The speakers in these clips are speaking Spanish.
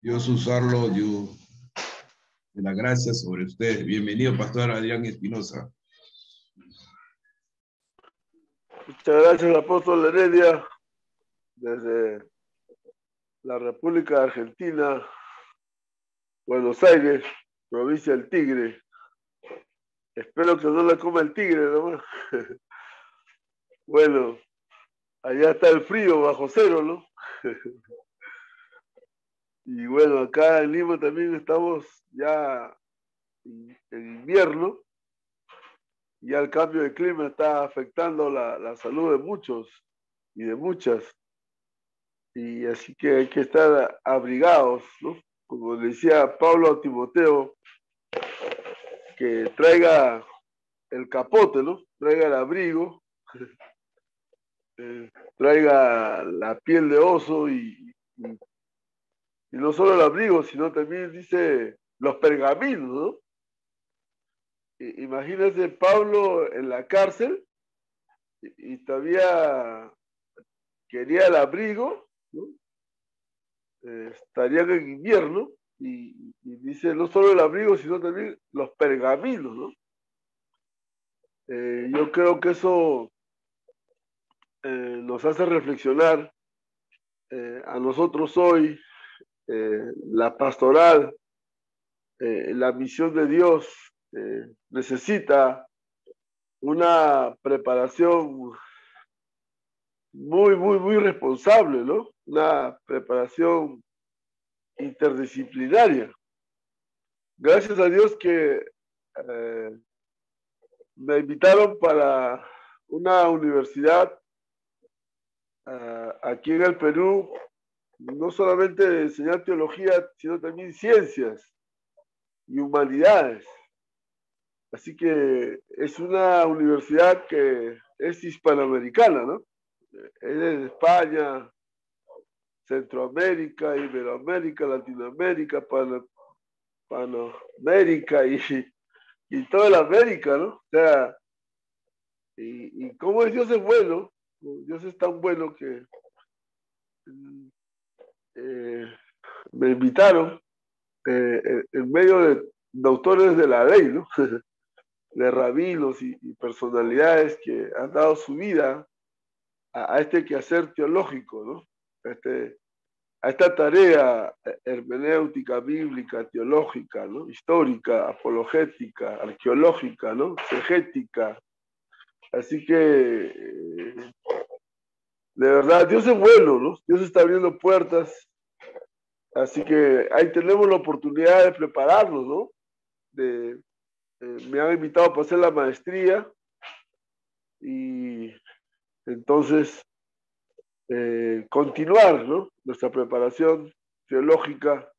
Dios usarlo, Dios de la gracia sobre usted. Bienvenido, Pastor Adrián Espinosa. Muchas gracias, apóstol Heredia, desde la República Argentina, Buenos Aires, provincia del Tigre. Espero que no la coma el tigre, ¿no? Bueno, allá está el frío bajo cero, ¿no? Y bueno, acá en Lima también estamos ya en invierno. Ya el cambio de clima está afectando la salud de muchos y de muchas. Y así que hay que estar abrigados, ¿no? Como decía Pablo a Timoteo, que traiga el capote, ¿no? Traiga el abrigo, traiga la piel de oso y no solo el abrigo, sino también dice los pergaminos, ¿no? Imagínense Pablo en la cárcel y todavía quería el abrigo, ¿no? Estarían en invierno y dice no solo el abrigo, sino también los pergaminos, ¿no? Yo creo que eso nos hace reflexionar a nosotros hoy, la pastoral, la misión de Dios necesita una preparación muy responsable, ¿no? Una preparación interdisciplinaria. Gracias a Dios que me invitaron para una universidad aquí en el Perú, no solamente de enseñar teología, sino también ciencias y humanidades. Así que es una universidad que es hispanoamericana, ¿no? Es de España, Centroamérica, Iberoamérica, Latinoamérica, Panamérica y toda la América, ¿no? O sea, y cómo Dios es bueno, Dios es tan bueno que me invitaron en medio de doctores de la ley, ¿no? De rabinos y personalidades que han dado su vida a este quehacer teológico, ¿no? A esta tarea hermenéutica, bíblica, teológica, ¿no? Histórica, apologética, arqueológica, ¿no? Exegética. Así que, de verdad, Dios es bueno, ¿no? Dios está abriendo puertas. Así que ahí tenemos la oportunidad de prepararnos, ¿no? Me han invitado para hacer la maestría y entonces continuar, ¿no? Nuestra preparación teológica,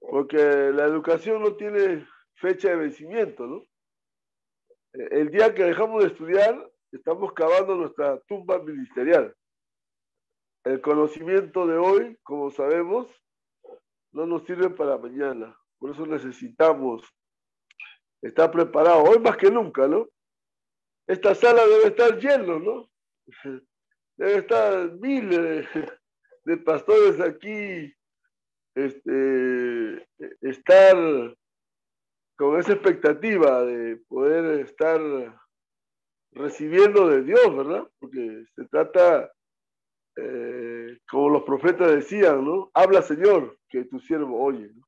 porque la educación no tiene fecha de vencimiento, ¿no? El día que dejamos de estudiar, estamos cavando nuestra tumba ministerial. El conocimiento de hoy, como sabemos, no nos sirve para mañana. Por eso necesitamos estar preparados, hoy más que nunca, ¿no? Esta sala debe estar llena, ¿no? Debe estar miles de pastores aquí, estar con esa expectativa de poder estar recibiendo de Dios, ¿verdad? Porque se trata, como los profetas decían, ¿no? Habla, Señor, que tu siervo oye, ¿no?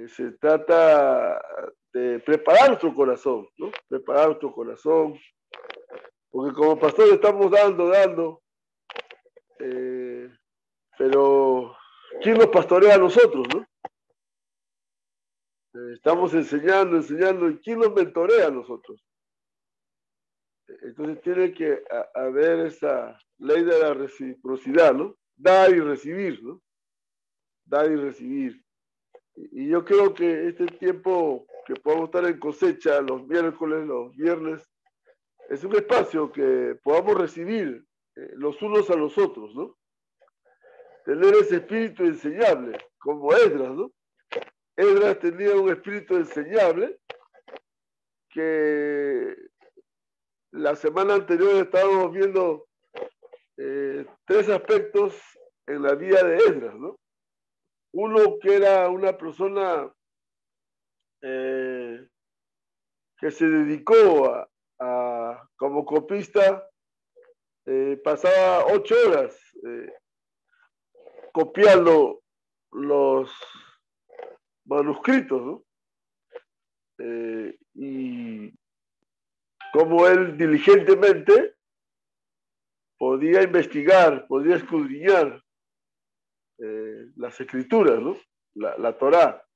Se trata de preparar nuestro corazón, ¿no? Preparar nuestro corazón, porque como pastor estamos dando, pero ¿quién nos pastorea a nosotros, no? Estamos enseñando, ¿y quién nos mentorea a nosotros? Entonces tiene que haber esa ley de la reciprocidad, ¿no? Dar y recibir, ¿no? Dar y recibir. Y yo creo que este tiempo que podamos estar en cosecha los miércoles, los viernes, es un espacio que podamos recibir los unos a los otros, ¿no? Tener ese espíritu enseñable, como Esdras, ¿no? Esdras tenía un espíritu enseñable que la semana anterior estábamos viendo 3 aspectos en la vida de Esdras, ¿no? uno que era una persona que se dedicó como copista, pasaba 8 horas copiando los manuscritos, ¿no? Y como él diligentemente podía investigar, podía escudriñar las escrituras, ¿no? La Torá.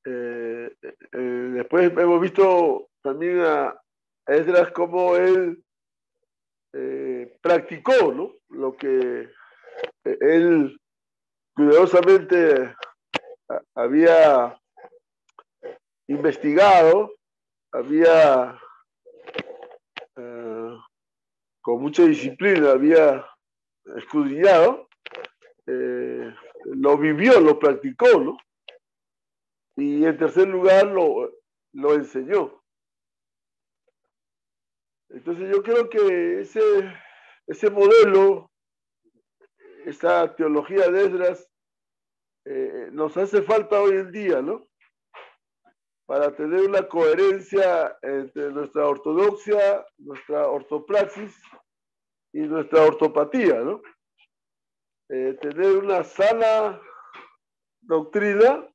Después hemos visto también a Esdras cómo él practicó, ¿no? Lo que él cuidadosamente había investigado, había con mucha disciplina, había escudriñado, lo vivió, lo practicó, ¿no? Y en tercer lugar lo enseñó. Entonces yo creo que ese modelo, esa teología de Esdras, nos hace falta hoy en día, ¿no? Para tener una coherencia entre nuestra ortodoxia, nuestra ortopraxis y nuestra ortopatía, ¿no? Tener una sana doctrina,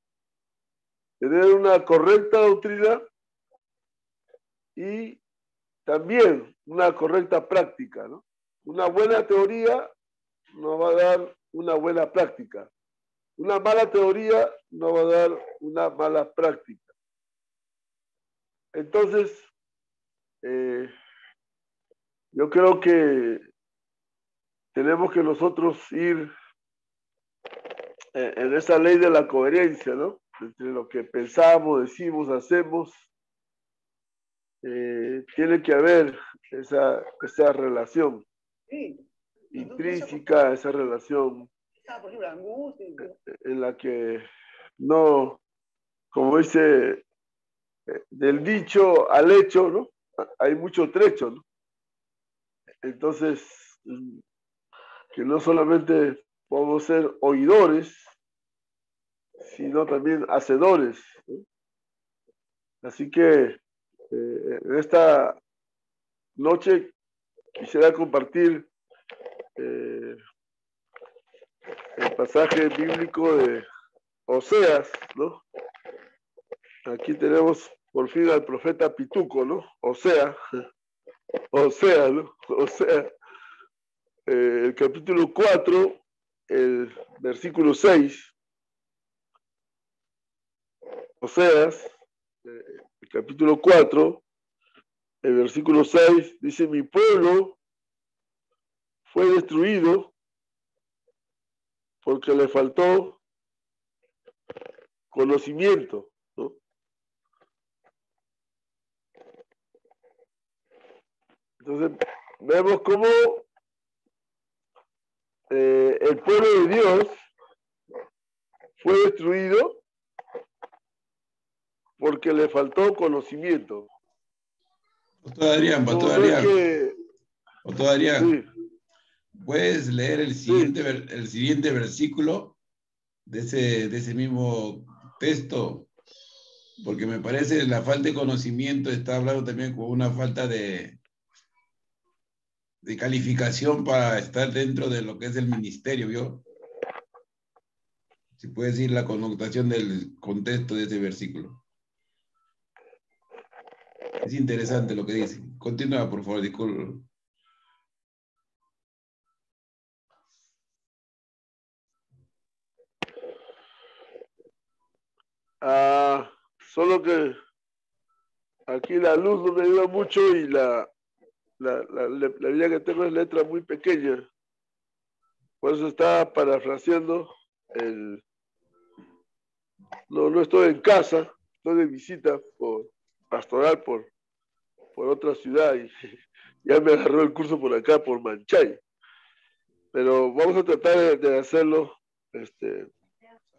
tener una correcta doctrina y también una correcta práctica, ¿no? Una buena teoría nos va a dar una buena práctica. Una mala teoría nos va a dar una mala práctica. Entonces, yo creo que tenemos que nosotros ir en esa ley de la coherencia, ¿no? Entre lo que pensamos, decimos, hacemos, tiene que haber esa relación intrínseca, esa relación en la que no, como dice, del dicho al hecho, ¿no? Hay mucho trecho, ¿no? Entonces, que no solamente podemos ser oidores, sino también hacedores, ¿no? Así que en esta noche quisiera compartir el pasaje bíblico de Oseas, ¿no? Aquí tenemos por fin al profeta Pituco, ¿no? Osea, ¿no? Osea, el capítulo 4, el versículo 6. Oseas, el capítulo 4, el versículo 6, dice: mi pueblo fue destruido porque le faltó conocimiento, ¿no? Entonces, vemos cómo el pueblo de Dios fue destruido porque le faltó conocimiento. Pastor Adrián, Pastor No, Adrián, que... Pastor Adrián, Sí, ¿puedes leer el sí. siguiente versículo de ese mismo texto? Porque me parece la falta de conocimiento está hablando también con una falta de calificación para estar dentro de lo que es el ministerio, ¿vio? Si puedes decir la connotación del contexto de ese versículo. Es interesante lo que dice. Continúa, por favor, disculpe. Solo que aquí la luz no me ayuda mucho y la Biblia que tengo es letra muy pequeña. Por eso estaba parafraseando no estoy en casa, estoy de visita pastoral por otra ciudad y ya me agarró el curso por acá, por Manchay. Pero vamos a tratar de hacerlo.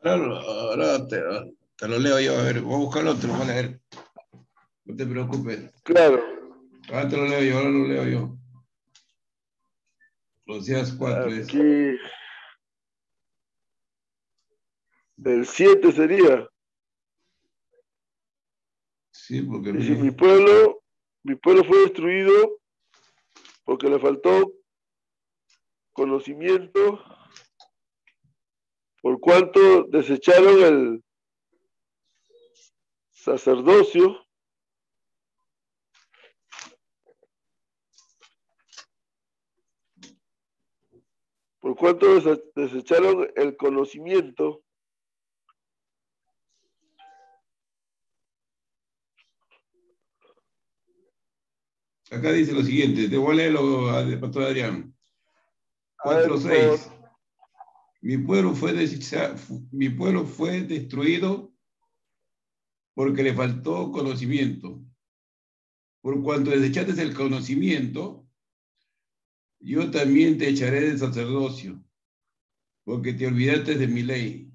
Ahora te lo leo yo, a ver, voy a buscar otro, voy a leer. No te preocupes. Claro. Ahora te lo leo yo, ahora lo leo yo. Oseas 4 es. Aquí. El 7 sería. Sí, porque Dice, mi pueblo fue destruido porque le faltó conocimiento, por cuanto desecharon el sacerdocio, por cuanto desecharon el conocimiento. Acá dice lo siguiente, te voy a leerlo al pastor Adrián. A ver, por 4:6. favor. Mi pueblo fue destruido porque le faltó conocimiento. Por cuanto desechaste el conocimiento, yo también te echaré del sacerdocio, porque te olvidaste de mi ley.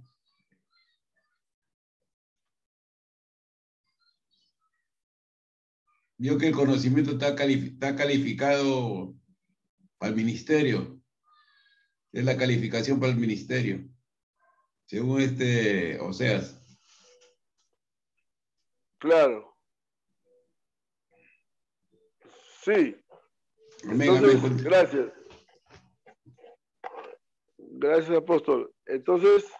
Vio que el conocimiento está calificado para el ministerio. Es la calificación para el ministerio. Según Oseas. Claro. Sí. Amén, Entonces, amén. gracias. Gracias, apóstol. Entonces,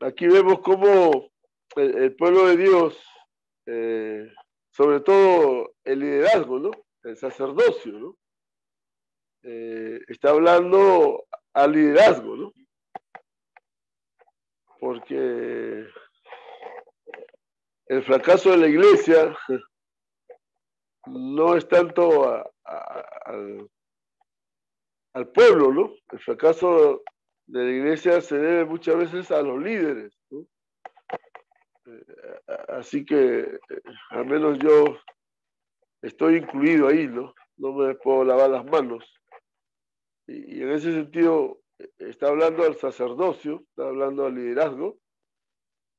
aquí vemos cómo el pueblo de Dios, sobre todo el liderazgo, ¿no? El sacerdocio, ¿no? Está hablando al liderazgo, ¿no? Porque el fracaso de la iglesia no es tanto al pueblo, ¿no? El fracaso de la iglesia se debe muchas veces a los líderes, ¿no? Así que al menos yo estoy incluido ahí, ¿no? No me puedo lavar las manos. Y en ese sentido está hablando al sacerdocio, está hablando al liderazgo.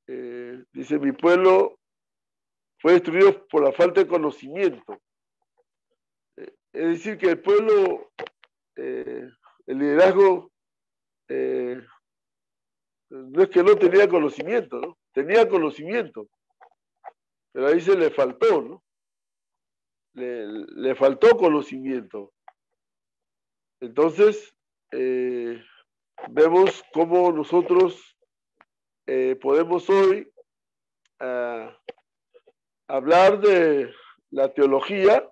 Dice, mi pueblo fue destruido por la falta de conocimiento. Es decir, que el pueblo, el liderazgo, no es que no tenía conocimiento, ¿no? Tenía conocimiento, pero ahí se le faltó, ¿no? Le faltó conocimiento. Entonces, vemos cómo nosotros podemos hoy hablar de la teología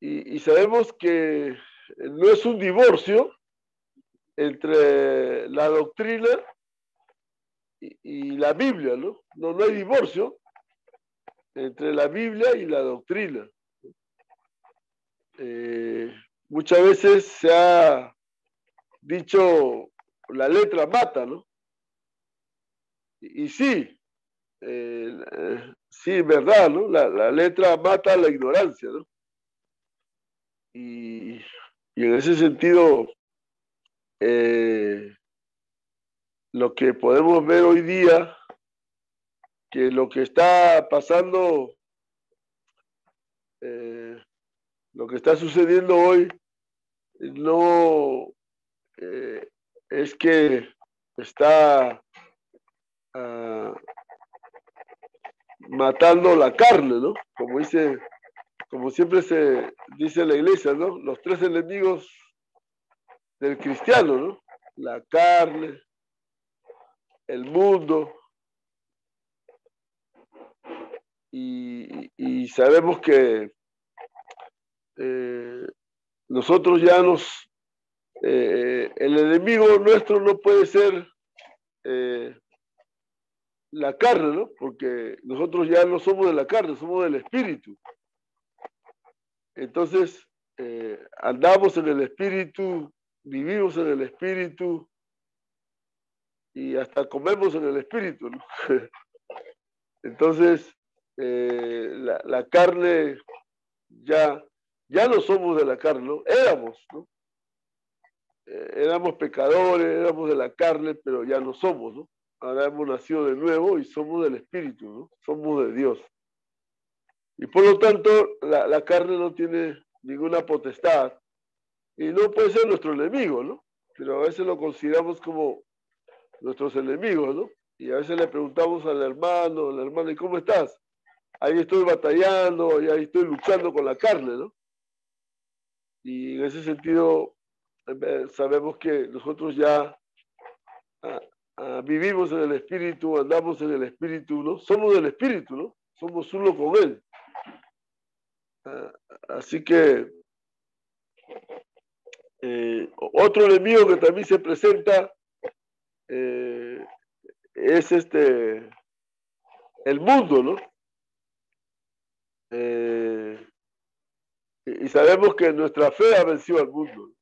y sabemos que no es un divorcio entre la doctrina y la Biblia, ¿no? No hay divorcio entre la Biblia y la doctrina. Muchas veces se ha dicho la letra mata, ¿no? Y sí, sí, verdad, ¿no? La letra mata la ignorancia, ¿no? Y en ese sentido, lo que podemos ver hoy día, que lo que está pasando, lo que está sucediendo hoy, no es que está matando la carne, ¿no? Como siempre se dice en la iglesia, ¿no? Los tres enemigos del cristiano, ¿no? La carne, el mundo, y sabemos que nosotros ya el enemigo nuestro no puede ser la carne, ¿no? Porque nosotros ya no somos de la carne, somos del espíritu. Entonces, andamos en el espíritu, vivimos en el espíritu y hasta comemos en el espíritu, ¿no? Entonces, la carne ya no somos de la carne, ¿no? Éramos, ¿no? Éramos pecadores, éramos de la carne, pero ya no somos, ¿no? Ahora hemos nacido de nuevo y somos del espíritu, ¿no? Somos de Dios. Y por lo tanto, la carne no tiene ninguna potestad y no puede ser nuestro enemigo, ¿no? Pero a veces lo consideramos como nuestros enemigos, ¿no? Y a veces le preguntamos al hermano, a la hermana, ¿y cómo estás? Ahí estoy batallando, ahí estoy luchando con la carne, ¿no? Y en ese sentido sabemos que nosotros ya vivimos en el Espíritu, andamos en el Espíritu, ¿no? Somos del Espíritu, ¿no? Somos uno con Él. Así que otro enemigo que también se presenta es el mundo, ¿no? Y sabemos que nuestra fe ha vencido al mundo.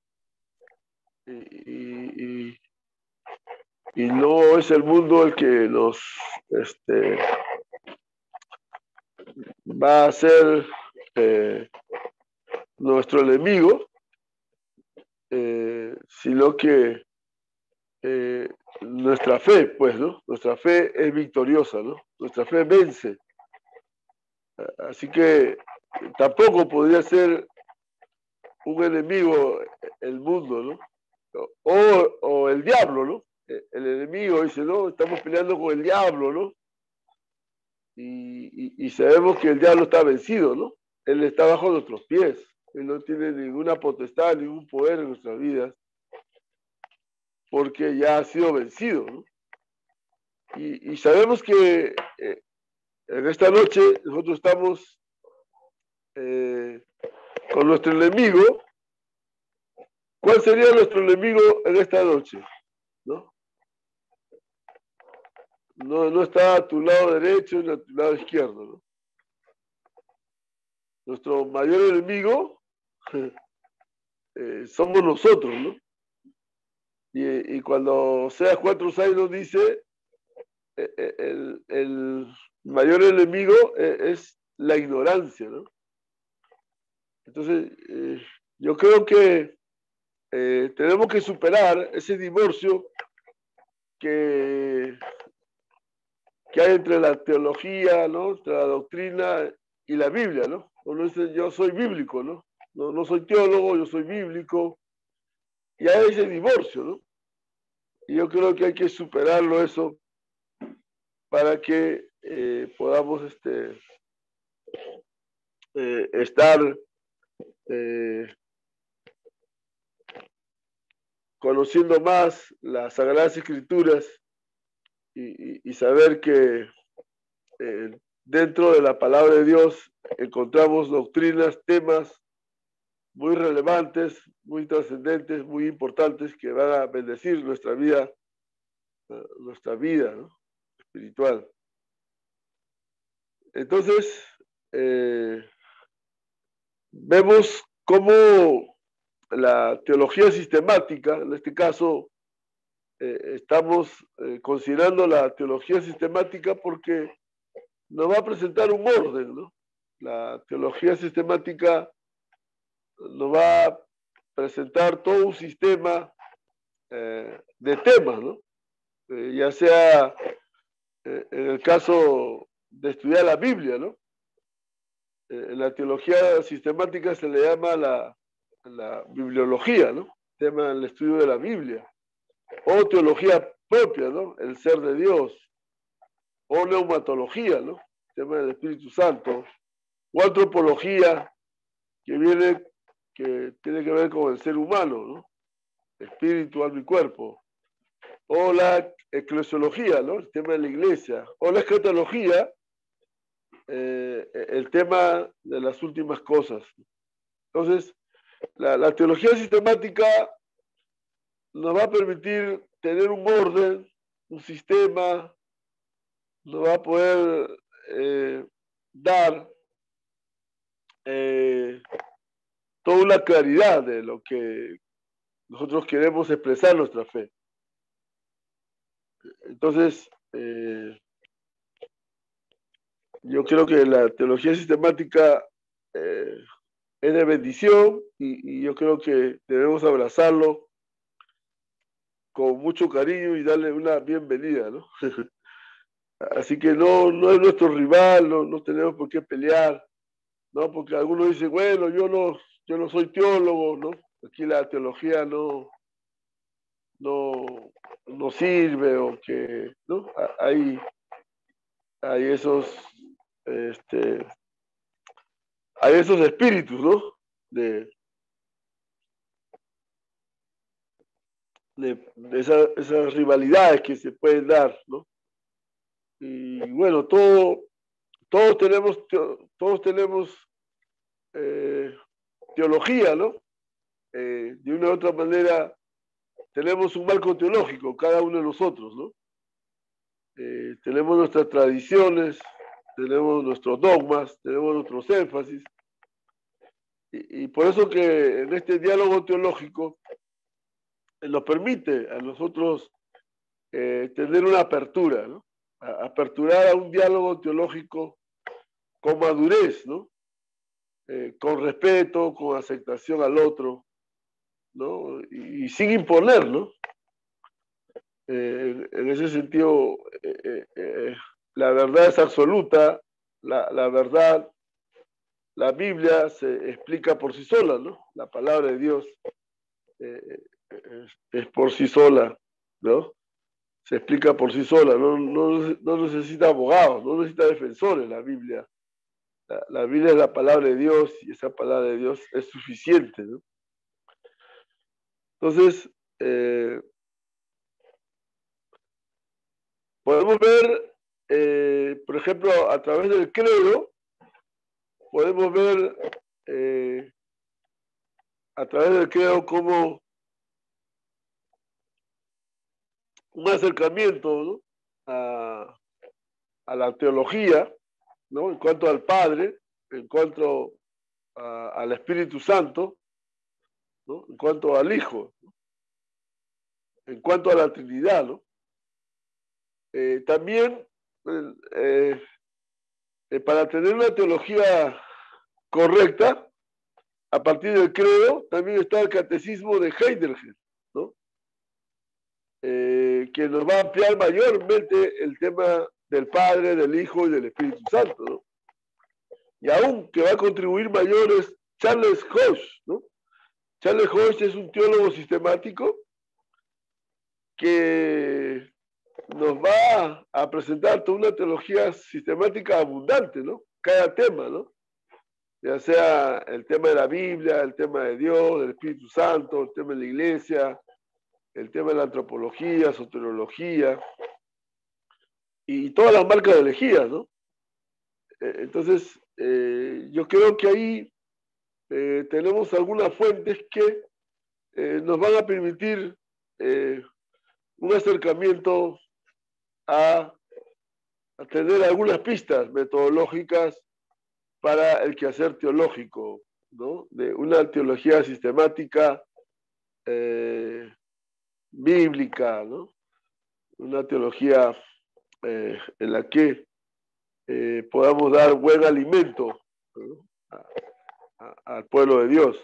Y no es el mundo el que nos va a ser nuestro enemigo, sino que nuestra fe, pues, ¿no? Nuestra fe es victoriosa, ¿no? Nuestra fe vence. Así que tampoco podría ser un enemigo el mundo, ¿no? O el diablo, ¿no? El enemigo dice, no, estamos peleando con el diablo, ¿no? Y sabemos que el diablo está vencido, ¿no? Él está bajo nuestros pies. Él no tiene ninguna potestad, ningún poder en nuestras vidas, porque ya ha sido vencido, ¿no? Y sabemos que en esta noche nosotros estamos con nuestro enemigo. ¿Cuál sería nuestro enemigo en esta noche? ¿No? No está a tu lado derecho ni a tu lado izquierdo, ¿no? Nuestro mayor enemigo somos nosotros, ¿no? Y cuando Oseas 4:6 nos dice, el mayor enemigo es la ignorancia, ¿no? Entonces, yo creo que tenemos que superar ese divorcio que hay entre la teología, ¿no? Entre la doctrina y la Biblia, ¿no? Uno dice, yo soy bíblico, ¿no? No soy teólogo, yo soy bíblico. Y hay ese divorcio, ¿no? Y yo creo que hay que superarlo eso para que podamos estar conociendo más las Sagradas Escrituras y saber que dentro de la palabra de Dios encontramos doctrinas, temas muy relevantes, muy trascendentes, muy importantes que van a bendecir nuestra vida, ¿no? Espiritual. Entonces, vemos cómo la teología sistemática, en este caso, estamos considerando la teología sistemática porque nos va a presentar un orden, ¿no? La teología sistemática nos va a presentar todo un sistema de temas, ¿no? Ya sea en el caso de estudiar la Biblia, ¿no? En la teología sistemática se le llama la bibliología, ¿no? Tema del estudio de la Biblia. O teología propia, ¿no? El ser de Dios. O neumatología, ¿no? Tema del Espíritu Santo. O antropología, que tiene que ver con el ser humano, ¿no? Espíritu, alma y cuerpo. O la eclesiología, ¿no? El tema de la iglesia. O la escatología, el tema de las últimas cosas. Entonces, la teología sistemática nos va a permitir tener un orden, un sistema, nos va a poder dar toda una claridad de lo que nosotros queremos expresar nuestra fe. Entonces, yo creo que la teología sistemática es de bendición y yo creo que debemos abrazarlo con mucho cariño y darle una bienvenida, ¿no? Así que no es nuestro rival, no tenemos por qué pelear, ¿no? Porque algunos dicen, bueno, yo no soy teólogo, ¿no? Aquí la teología no no sirve o que, ¿no? Hay esos, hay esos espíritus, ¿no? De esas rivalidades que se pueden dar, ¿no? Y bueno, todos tenemos teología, ¿no? De una u otra manera tenemos un marco teológico, cada uno de nosotros, ¿no? Tenemos nuestras tradiciones, tenemos nuestros dogmas, tenemos nuestros énfasis, y por eso que en este diálogo teológico nos permite a nosotros tener una apertura, ¿no? Aperturar a un diálogo teológico con madurez, ¿no? Con respeto, con aceptación al otro, ¿no? Y sin imponer, ¿no? En ese sentido, la verdad es absoluta, la verdad, la Biblia se explica por sí sola, ¿no? La palabra de Dios es por sí sola, ¿no? Se explica por sí sola, no necesita abogados, no necesita defensores la Biblia. La Biblia es la palabra de Dios y esa palabra de Dios es suficiente, ¿no? Entonces, podemos ver, por ejemplo, a través del credo, podemos ver a través del credo como un acercamiento, ¿no? a la teología, ¿no? En cuanto al Padre, en cuanto al Espíritu Santo, ¿no? En cuanto al Hijo, ¿no? En cuanto a la Trinidad, ¿no? También para tener una teología correcta, a partir del credo, también está el catecismo de Heidelberg, ¿no? Que nos va a ampliar mayormente el tema del Padre, del Hijo y del Espíritu Santo, ¿no? Y aún que va a contribuir mayores Charles Hodge, ¿no? Charles Hodge es un teólogo sistemático que nos va a presentar toda una teología sistemática abundante, ¿no? Cada tema, ¿no? Ya sea el tema de la Biblia, el tema de Dios, del Espíritu Santo, el tema de la iglesia, el tema de la antropología, soteriología y todas las marcas de herejías, ¿no? Entonces, yo creo que ahí tenemos algunas fuentes que nos van a permitir un acercamiento a tener algunas pistas metodológicas para el quehacer teológico, ¿no? De una teología sistemática bíblica, ¿no? Una teología en la que podamos dar buen alimento, ¿no? Al pueblo de Dios.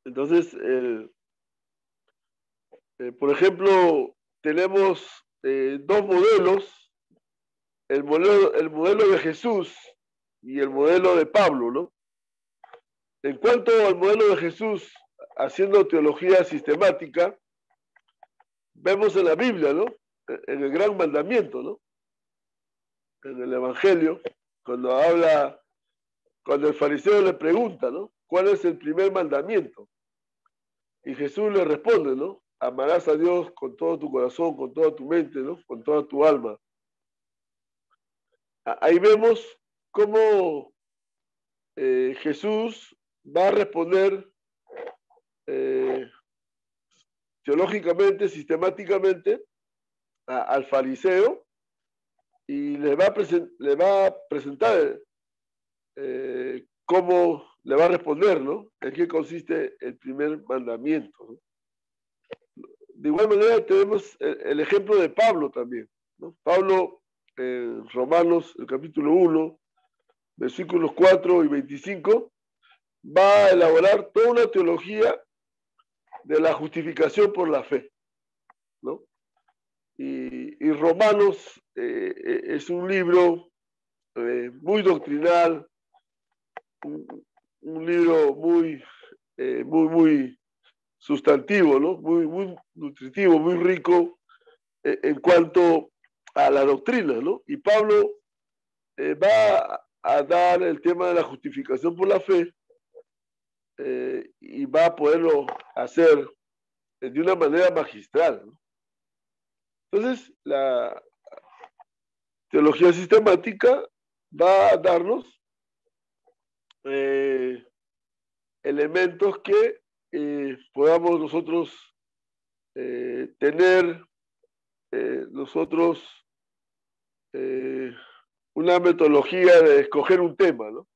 Entonces, por ejemplo, tenemos dos modelos, el modelo de Jesús y el modelo de Pablo, ¿no? En cuanto al modelo de Jesús haciendo teología sistemática, vemos en la Biblia, ¿no? En el gran mandamiento, ¿no? En el Evangelio, cuando el fariseo le pregunta, ¿no? ¿Cuál es el primer mandamiento? Y Jesús le responde, ¿no? Amarás a Dios con todo tu corazón, con toda tu mente, ¿no? Con toda tu alma. Ahí vemos cómo Jesús va a responder teológicamente, sistemáticamente, al fariseo y le va a presentar cómo le va a responder, ¿no? En qué consiste el primer mandamiento, ¿no? De igual manera tenemos el ejemplo de Pablo también, ¿no? Pablo en Romanos, el capítulo 1, versículos 4 y 25, va a elaborar toda una teología de la justificación por la fe, ¿no? Y Romanos es un libro muy doctrinal, un libro muy sustantivo, ¿no? Muy nutritivo, muy rico en cuanto a la doctrina, ¿no? Y Pablo va a dar el tema de la justificación por la fe y va a poderlo hacer de una manera magistral, ¿no? Entonces, la teología sistemática va a darnos elementos que podamos nosotros tener nosotros una metodología de escoger un tema, ¿no?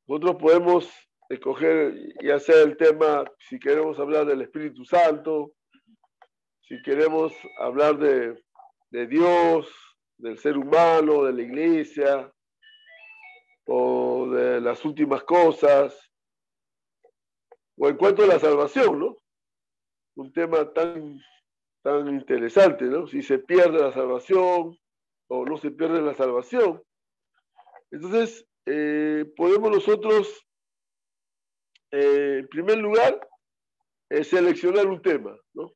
Nosotros podemos escoger ya sea el tema, si queremos hablar del Espíritu Santo, si queremos hablar de Dios, del ser humano, de la iglesia, o de las últimas cosas, o en cuanto a la salvación, ¿no? Un tema tan interesante, ¿no? Si se pierde la salvación o no se pierde la salvación. Entonces, podemos nosotros, en primer lugar, seleccionar un tema, ¿no?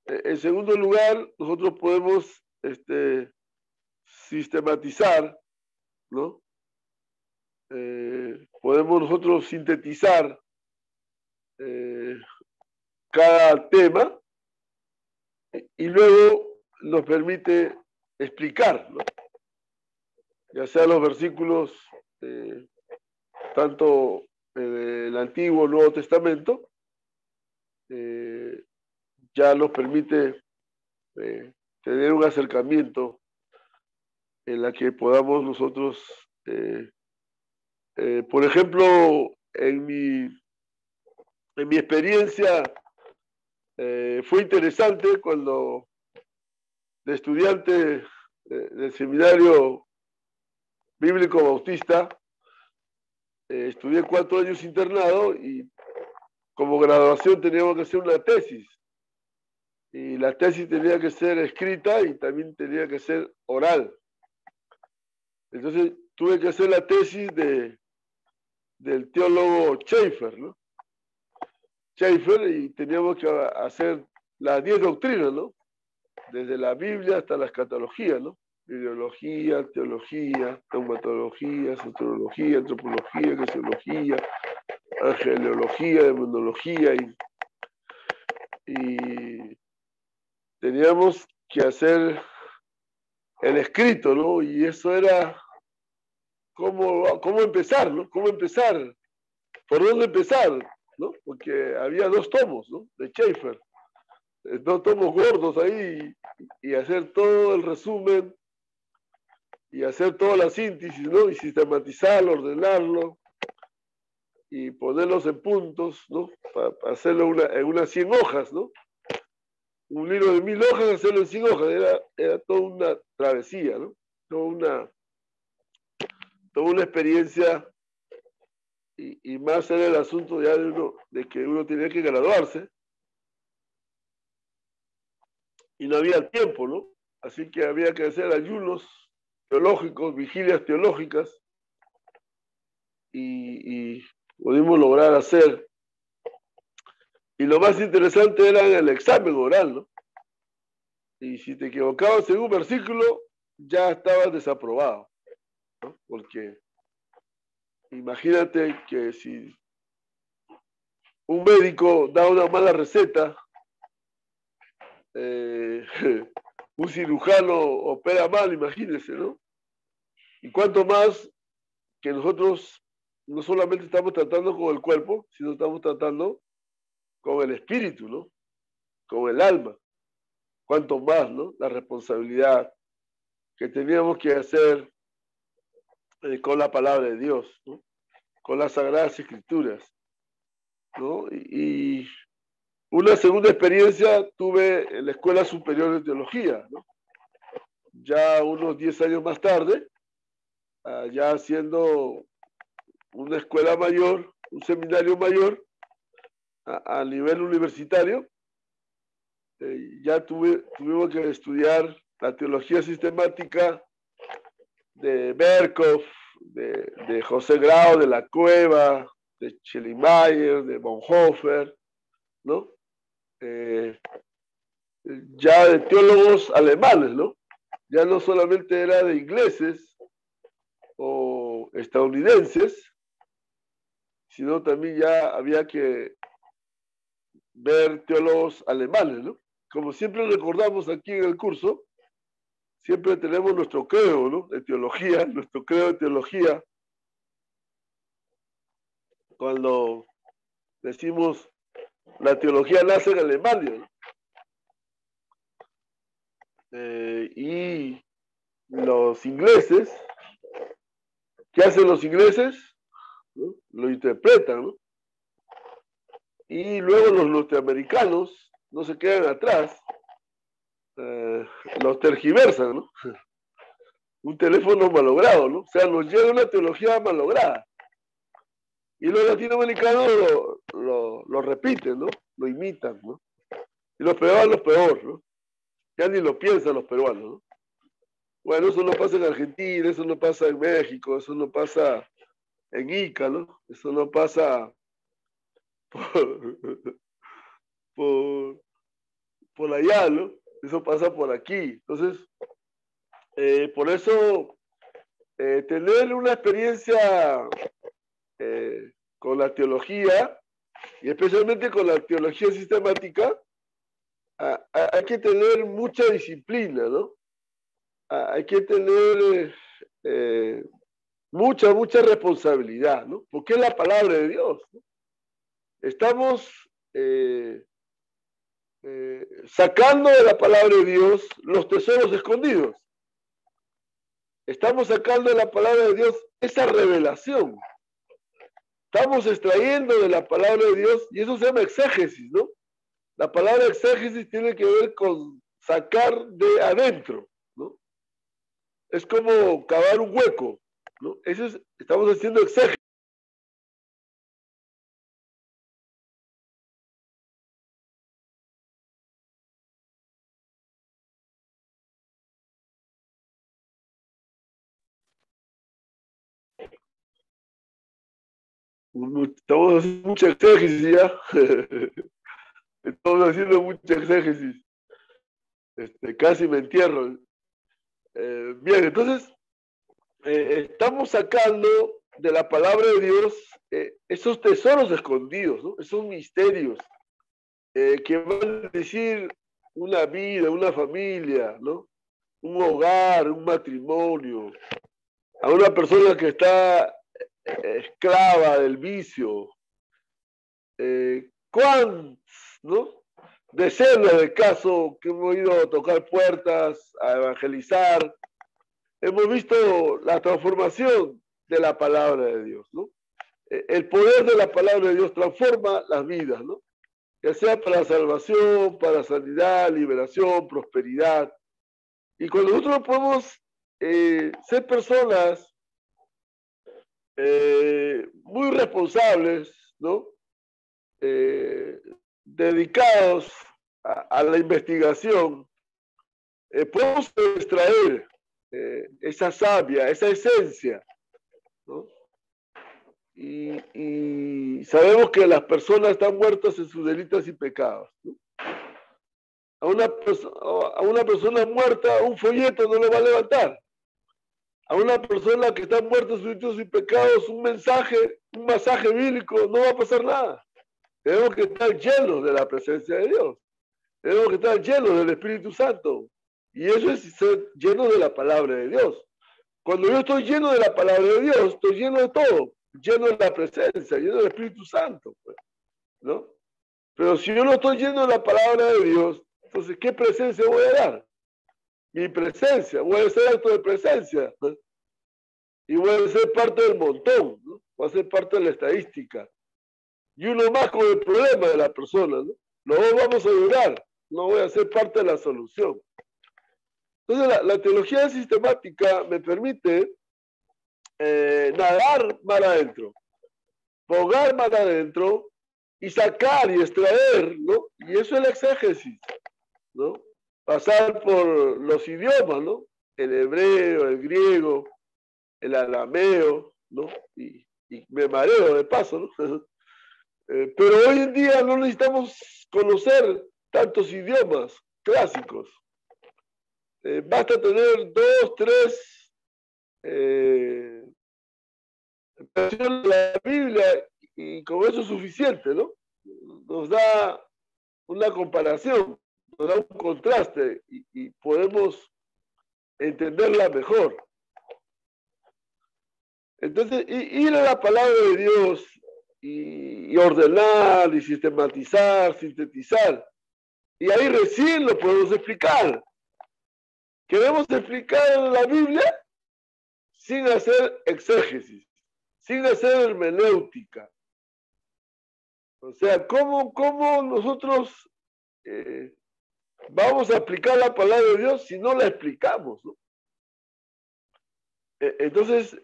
En segundo lugar, nosotros podemos sistematizar, ¿no? Podemos nosotros sintetizar cada tema y luego nos permite explicar, ¿no? Ya sea los versículos tanto del Antiguo o Nuevo Testamento, ya nos permite tener un acercamiento en la que podamos nosotros, por ejemplo, en mi experiencia, fue interesante cuando de estudiante del seminario bíblico bautista, estudié 4 años internado y como graduación teníamos que hacer una tesis. Y la tesis tenía que ser escrita y también tenía que ser oral. Entonces tuve que hacer la tesis del teólogo Schaeffer, ¿no? Schaeffer, y teníamos que hacer las 10 doctrinas, ¿no? Desde la Biblia hasta la escatología, ¿no? Bibliología, teología, taumatología, sociología, antropología, eclesiología, angelología, demonología, y teníamos que hacer el escrito, ¿no? Y eso era cómo empezar, ¿no? ¿Cómo empezar? ¿Por dónde empezar? ¿No? Porque había 2 tomos, ¿no? De Schaeffer. 2 tomos gordos ahí y hacer todo el resumen y hacer toda la síntesis, ¿no? Y sistematizarlo, ordenarlo y ponerlos en puntos, ¿no? Para hacerlo en unas 100 hojas, ¿no? Un libro de 1000 hojas, hacerlo en 100 hojas, era toda una travesía, ¿no? Toda una experiencia y más era el asunto ya de que uno tenía que graduarse y no había tiempo, ¿no? Así que había que hacer ayunos teológicos, vigilias teológicas y pudimos lograr hacer. Y lo más interesante era el examen oral, ¿no? Y si te equivocabas en un versículo, ya estabas desaprobado, ¿no? Porque imagínate que si un médico da una mala receta, un cirujano opera mal, imagínense, ¿no? Y cuánto más que nosotros no solamente estamos tratando con el cuerpo, sino estamos tratando con el espíritu, ¿no? Con el alma. Cuánto más, ¿no? La responsabilidad que teníamos que hacer con la palabra de Dios, ¿no? Con las Sagradas Escrituras, ¿no? Y una segunda experiencia tuve en la Escuela Superior de Teología, ¿no? Ya unos 10 años más tarde, ya haciendo una escuela mayor, un seminario mayor, a nivel universitario, ya tuvimos que estudiar la teología sistemática de Berkhoff, de José Grau, de la Cueva, de Schellenmayer, de Bonhoeffer, ¿no? Ya de teólogos alemanes, ¿no? Ya no solamente era de ingleses o estadounidenses, sino también ya había que ver teólogos alemanes, ¿no? Como siempre recordamos aquí en el curso, siempre tenemos nuestro credo, ¿no? De teología, nuestro credo de teología, cuando decimos la teología nace en Alemania, ¿no? Y los ingleses, ¿qué hacen los ingleses? ¿No? Lo interpretan, ¿no? Y luego los norteamericanos no se quedan atrás, los tergiversan, ¿no? Un teléfono malogrado, ¿no? O sea, nos llega una teología malograda. Y los latinoamericanos lo repiten, ¿no? Lo imitan, ¿no? Y los peor, ¿no? Ya ni lo piensan los peruanos, ¿no? Bueno, eso no pasa en Argentina, eso no pasa en México, eso no pasa en Ica, ¿no? Eso no pasa por, por, por allá, ¿no? Eso pasa por aquí. Entonces, por eso, tener una experiencia con la teología, y especialmente con la teología sistemática, hay que tener mucha disciplina, ¿no? Hay que tener mucha responsabilidad, ¿no? Porque es la palabra de Dios, ¿no? Estamos sacando de la palabra de Dios los tesoros escondidos. Estamos sacando de la palabra de Dios esa revelación. Estamos extrayendo de la palabra de Dios, y eso se llama exégesis, ¿no? La palabra exégesis tiene que ver con sacar de adentro, ¿no? Es como cavar un hueco, ¿no? Estamos haciendo exégesis. Estamos haciendo mucha exégesis ya. Estamos haciendo mucha exégesis. Casi me entierro. Bien, entonces, estamos sacando de la palabra de Dios esos tesoros escondidos, ¿no? Esos misterios que van a decir una vida, una familia, ¿no? Un hogar, un matrimonio, a una persona que está esclava del vicio. ¿Cuántos, no? Decenas de casos que hemos ido a tocar puertas, a evangelizar, hemos visto la transformación de la palabra de Dios, ¿no? El poder de la palabra de Dios transforma las vidas, ¿no? Ya sea para salvación, para sanidad, liberación, prosperidad. Y cuando nosotros podemos ser personas muy responsables, ¿no? Dedicados a la investigación, podemos extraer esa savia, esa esencia, ¿no? Y sabemos que las personas están muertas en sus delitos y pecados, ¿no? A una persona muerta, un folleto no lo va a levantar. A una persona que está muerta en sus delitos y pecados, un masaje bíblico, no va a pasar nada. Tenemos que estar llenos de la presencia de Dios. Tenemos que estar llenos del Espíritu Santo. Y eso es ser lleno de la palabra de Dios. Cuando yo estoy lleno de la palabra de Dios, estoy lleno de todo. Lleno de la presencia, lleno del Espíritu Santo, pues, ¿no? Pero si yo no estoy lleno de la palabra de Dios, entonces, ¿qué presencia voy a dar? Mi presencia. Voy a ser acto de presencia, ¿no? Y voy a ser parte del montón, ¿no? Voy a ser parte de la estadística. Y uno más con el problema de la persona, ¿no? Los dos vamos a durar. No voy a ser parte de la solución. Entonces, la teología sistemática me permite nadar mar adentro, bogar mar adentro y sacar y extraer, ¿no? Y eso es el exégesis, ¿no? Pasar por los idiomas, ¿no? El hebreo, el griego, el arameo, ¿no? Y y me mareo de paso, ¿no? Pero hoy en día no necesitamos conocer tantos idiomas clásicos. Basta tener 2, 3 versiones de la Biblia y con eso es suficiente, ¿no? Nos da una comparación, nos da un contraste y podemos entenderla mejor. Entonces, ir a la palabra de Dios y ordenar y sistematizar, sintetizar, y ahí recién lo podemos explicar. Queremos explicar la Biblia sin hacer exégesis, sin hacer hermenéutica. O sea, ¿cómo nosotros vamos a aplicar la palabra de Dios si no la explicamos, ¿no? Entonces,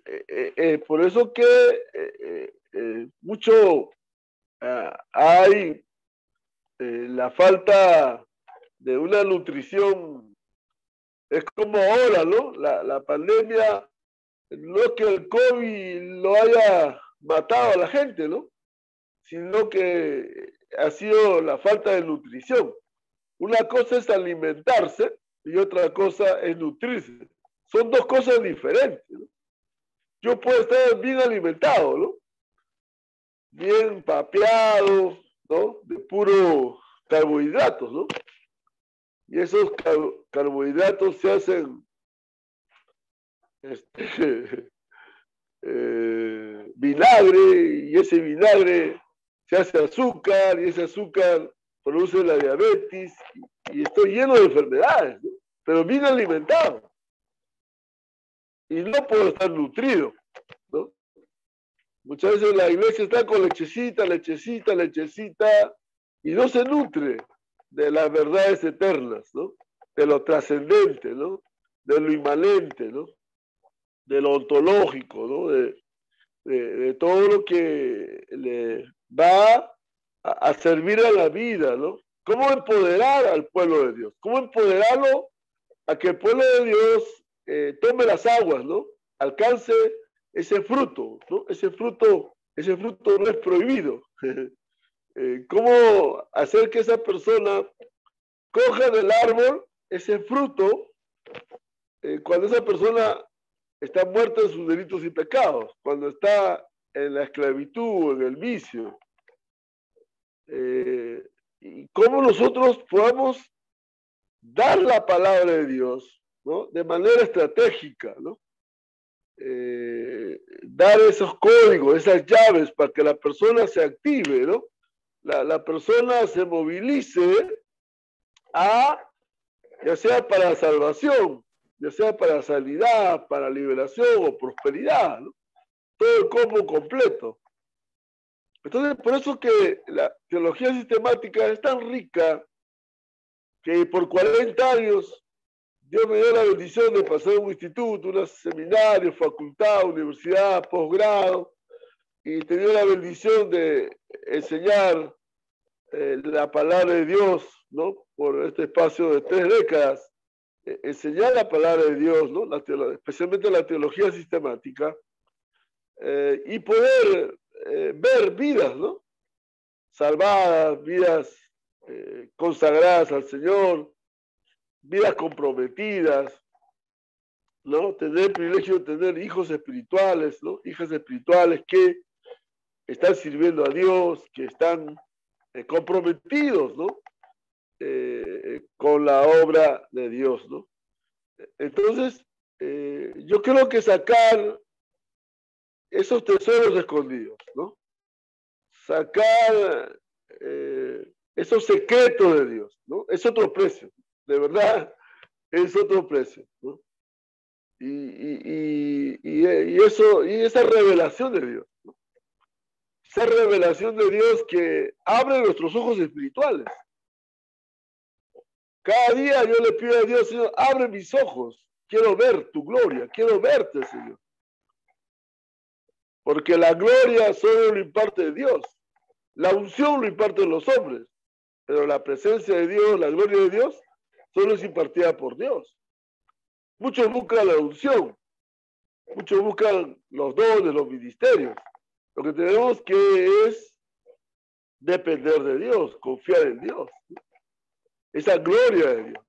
por eso que mucho hay la falta de una nutrición. Es como ahora, ¿no? La pandemia, no es que el COVID lo haya matado a la gente, ¿no? Sino que ha sido la falta de nutrición. Una cosa es alimentarse y otra cosa es nutrirse. Son dos cosas diferentes, ¿no? Yo puedo estar bien alimentado, ¿no? Bien papeado, ¿no? De puro carbohidratos, ¿no? Y esos carbohidratos se hacen vinagre, y ese vinagre se hace azúcar, y ese azúcar produce la diabetes, y estoy lleno de enfermedades, ¿no? Pero bien alimentado. Y no puedo estar nutrido, ¿no? Muchas veces la iglesia está con lechecita, y no se nutre de las verdades eternas, ¿no? De lo trascendente, ¿no? De lo inmanente, ¿no? De lo ontológico, ¿no? De todo lo que le va a servir a la vida, ¿no? ¿Cómo empoderar al pueblo de Dios? ¿Cómo empoderarlo a que el pueblo de Dios tome las aguas, ¿no? Alcance ese fruto, ¿no? Ese fruto no es prohibido. ¿Cómo hacer que esa persona coja del árbol ese fruto cuando esa persona está muerta en sus delitos y pecados, cuando está en la esclavitud, en el vicio? Y cómo nosotros podamos dar la palabra de Dios, ¿no? De manera estratégica, ¿no? Dar esos códigos, esas llaves para que la persona se active, ¿no? La persona se movilice ya sea para salvación, ya sea para sanidad, para liberación o prosperidad, ¿no? Todo el combo completo. Entonces, por eso que la teología sistemática es tan rica que por 40 años Dios me dio la bendición de pasar un instituto, un seminario, facultad, universidad, posgrado, y tenía la bendición de enseñar la palabra de Dios, ¿no? Por este espacio de 3 décadas, enseñar la palabra de Dios, ¿no? Especialmente la teología sistemática, y poder ver vidas, ¿no? Salvadas, vidas consagradas al Señor, vidas comprometidas, ¿no? Tener el privilegio de tener hijos espirituales, ¿no? Hijas espirituales que están sirviendo a Dios, que están comprometidos, ¿no? Con la obra de Dios, ¿no? Entonces, yo creo que sacar esos tesoros escondidos, ¿no? Sacar esos secretos de Dios, ¿no? Es otro precio, de verdad, es otro precio, ¿no? Y esa revelación de Dios, ¿no? Esa revelación de Dios que abre nuestros ojos espirituales. Cada día yo le pido a Dios, Señor, abre mis ojos, quiero ver tu gloria, quiero verte, Señor. Porque la gloria solo lo imparte Dios, la unción lo imparten los hombres, pero la presencia de Dios, la gloria de Dios, solo es impartida por Dios. Muchos buscan la unción, muchos buscan los dones, los ministerios, Lo que tenemos que es depender de Dios, confiar en Dios. Esa gloria de Dios.